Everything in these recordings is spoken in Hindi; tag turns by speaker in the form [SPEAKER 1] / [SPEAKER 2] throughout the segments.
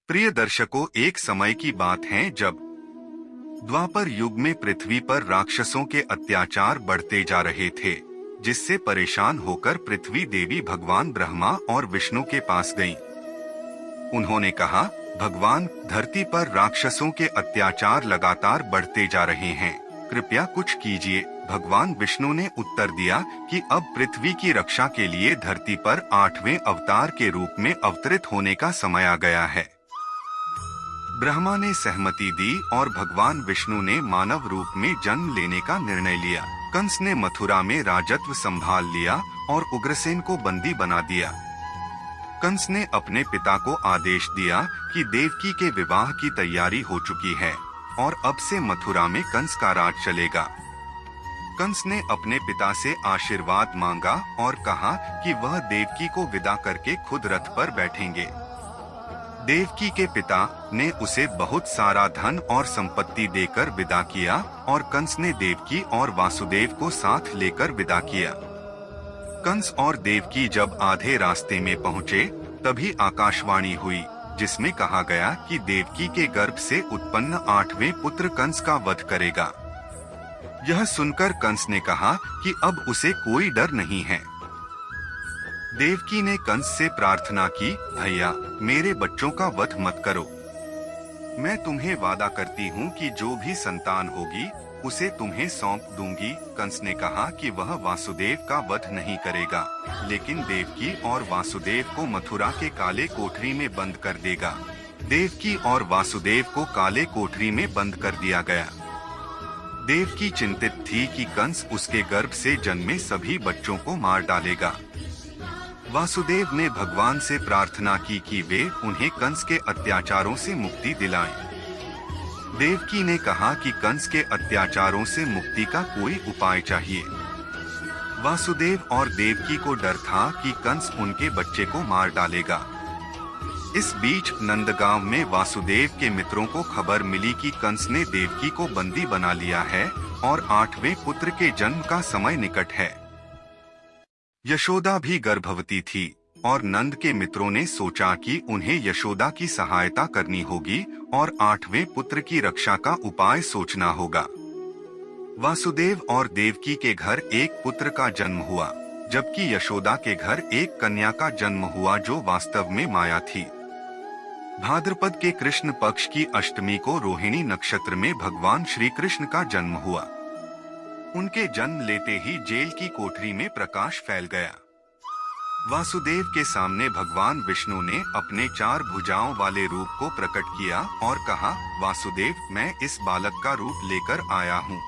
[SPEAKER 1] प्रिय दर्शकों, एक समय की बात है जब द्वापर युग में पृथ्वी पर राक्षसों के अत्याचार बढ़ते जा रहे थे, जिससे परेशान होकर पृथ्वी देवी भगवान ब्रह्मा और विष्णु के पास गईं। उन्होंने कहा, भगवान, धरती पर राक्षसों के अत्याचार लगातार बढ़ते जा रहे हैं, कृपया कुछ कीजिए। भगवान विष्णु ने उत्तर दिया कि अब पृथ्वी की रक्षा के लिए धरती पर 8वें अवतार के रूप में अवतरित होने का समय आ गया है। ब्रह्मा ने सहमति दी और भगवान विष्णु ने मानव रूप में जन्म लेने का निर्णय लिया। कंस ने मथुरा में राजत्व संभाल लिया और उग्रसेन को बंदी बना दिया। कंस ने अपने पिता को आदेश दिया कि देवकी के विवाह की तैयारी हो चुकी है और अब से मथुरा में कंस का राज चलेगा। कंस ने अपने पिता से आशीर्वाद मांगा और कहा कि वह देवकी को विदा करके खुद रथ पर बैठेंगे। देवकी के पिता ने उसे बहुत सारा धन और संपत्ति देकर विदा किया और कंस ने देवकी और वासुदेव को साथ लेकर विदा किया। कंस और देवकी जब आधे रास्ते में पहुँचे, तभी आकाशवाणी हुई जिसमें कहा गया कि देवकी के गर्भ से उत्पन्न 8वें पुत्र कंस का वध करेगा। यह सुनकर कंस ने कहा कि अब उसे कोई डर नहीं है। देवकी ने कंस से प्रार्थना की, भैया, मेरे बच्चों का वध मत करो। मैं तुम्हें वादा करती हूँ कि जो भी संतान होगी उसे तुम्हें सौंप दूंगी। कंस ने कहा कि वह वासुदेव का वध नहीं करेगा, लेकिन देवकी और वासुदेव को मथुरा के काले कोठरी में बंद कर देगा। देवकी और वासुदेव को काले कोठरी में बंद कर दिया गया। देवकी चिंतित थी कि कंस उसके गर्भ से जन्मे सभी बच्चों को मार डालेगा। वासुदेव ने भगवान से प्रार्थना की कि वे उन्हें कंस के अत्याचारों से मुक्ति दिलाएं। देवकी ने कहा कि कंस के अत्याचारों से मुक्ति का कोई उपाय चाहिए। वासुदेव और देवकी को डर था कि कंस उनके बच्चे को मार डालेगा। इस बीच नंदगांव में वासुदेव के मित्रों को खबर मिली कि कंस ने देवकी को बंदी बना लिया है और 8वें पुत्र के जन्म का समय निकट है। यशोदा भी गर्भवती थी और नंद के मित्रों ने सोचा कि उन्हें यशोदा की सहायता करनी होगी और 8वें पुत्र की रक्षा का उपाय सोचना होगा। वासुदेव और देवकी के घर एक पुत्र का जन्म हुआ, जबकि यशोदा के घर एक कन्या का जन्म हुआ जो वास्तव में माया थी। भाद्रपद के कृष्ण पक्ष की अष्टमी को रोहिणी नक्षत्र में भगवान श्री कृष्ण का जन्म हुआ। उनके जन्म लेते ही जेल की कोठरी में प्रकाश फैल गया। वासुदेव के सामने भगवान विष्णु ने अपने 4 भुजाओं वाले रूप को प्रकट किया और कहा, वासुदेव, मैं इस बालक का रूप लेकर आया हूँ।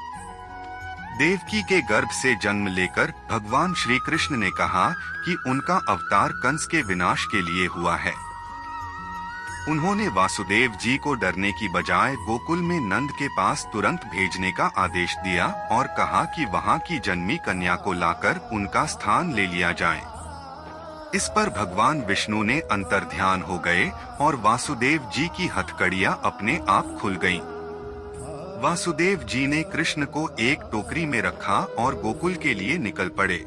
[SPEAKER 1] देवकी के गर्भ से जन्म लेकर भगवान श्री कृष्ण ने कहा कि उनका अवतार कंस के विनाश के लिए हुआ है। उन्होंने वासुदेव जी को डरने की बजाय गोकुल में नंद के पास तुरंत भेजने का आदेश दिया और कहा कि वहां की जन्मी कन्या को लाकर उनका स्थान ले लिया जाए। इस पर भगवान विष्णु ने अंतर्ध्यान हो गए और वासुदेव जी की हथकड़ियां अपने आप खुल गईं। वासुदेव जी ने कृष्ण को एक टोकरी में रखा और गोकुल के लिए निकल पड़े।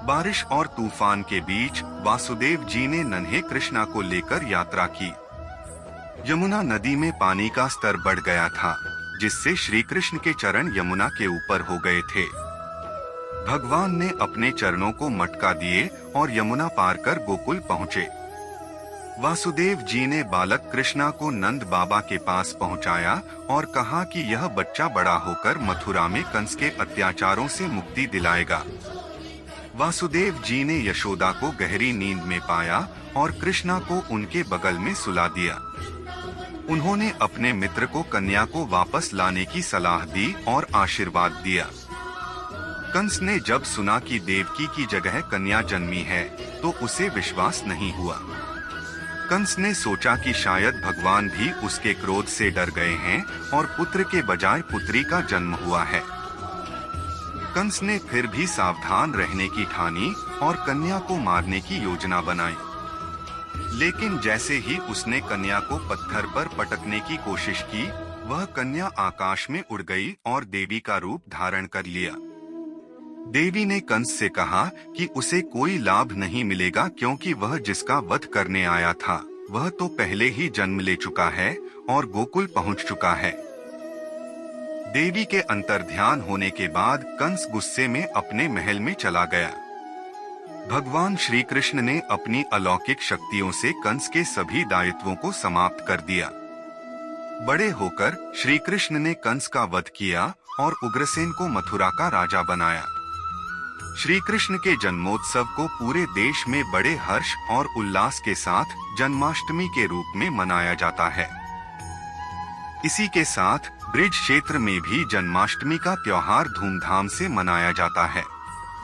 [SPEAKER 1] बारिश और तूफान के बीच वासुदेव जी ने नन्हे कृष्णा को लेकर यात्रा की। यमुना नदी में पानी का स्तर बढ़ गया था, जिससे श्री कृष्ण के चरण यमुना के ऊपर हो गए थे। भगवान ने अपने चरणों को मटका दिए और यमुना पार कर गोकुल पहुँचे। वासुदेव जी ने बालक कृष्णा को नंद बाबा के पास पहुँचाया और कहा कि यह बच्चा बड़ा होकर मथुरा में कंस के अत्याचारों से मुक्ति दिलाएगा। वासुदेव जी ने यशोदा को गहरी नींद में पाया और कृष्णा को उनके बगल में सुला दिया। उन्होंने अपने मित्र को कन्या को वापस लाने की सलाह दी और आशीर्वाद दिया। कंस ने जब सुना कि देवकी की जगह कन्या जन्मी है, तो उसे विश्वास नहीं हुआ। कंस ने सोचा कि शायद भगवान भी उसके क्रोध से डर गए हैं और पुत्र के बजाय पुत्री का जन्म हुआ है। कंस ने फिर भी सावधान रहने की ठानी और कन्या को मारने की योजना बनाई। लेकिन जैसे ही उसने कन्या को पत्थर पर पटकने की कोशिश की, वह कन्या आकाश में उड़ गई और देवी का रूप धारण कर लिया। देवी ने कंस से कहा कि उसे कोई लाभ नहीं मिलेगा क्योंकि वह जिसका वध करने आया था वह तो पहले ही जन्म ले चुका है और गोकुल पहुंच चुका है। देवी के अंतर्ध्यान होने के बाद कंस गुस्से में अपने महल में चला गया। भगवान श्री कृष्ण ने अपनी अलौकिक शक्तियों से कंस के सभी दायित्वों को समाप्त कर दिया। बड़े होकर श्री कृष्ण ने कंस का वध किया और उग्रसेन को मथुरा का राजा बनाया। श्री कृष्ण के जन्मोत्सव को पूरे देश में बड़े हर्ष और उल्लास के साथ जन्माष्टमी के रूप में मनाया जाता है। इसी के साथ ब्रिज क्षेत्र में भी जन्माष्टमी का त्योहार धूमधाम से मनाया जाता है।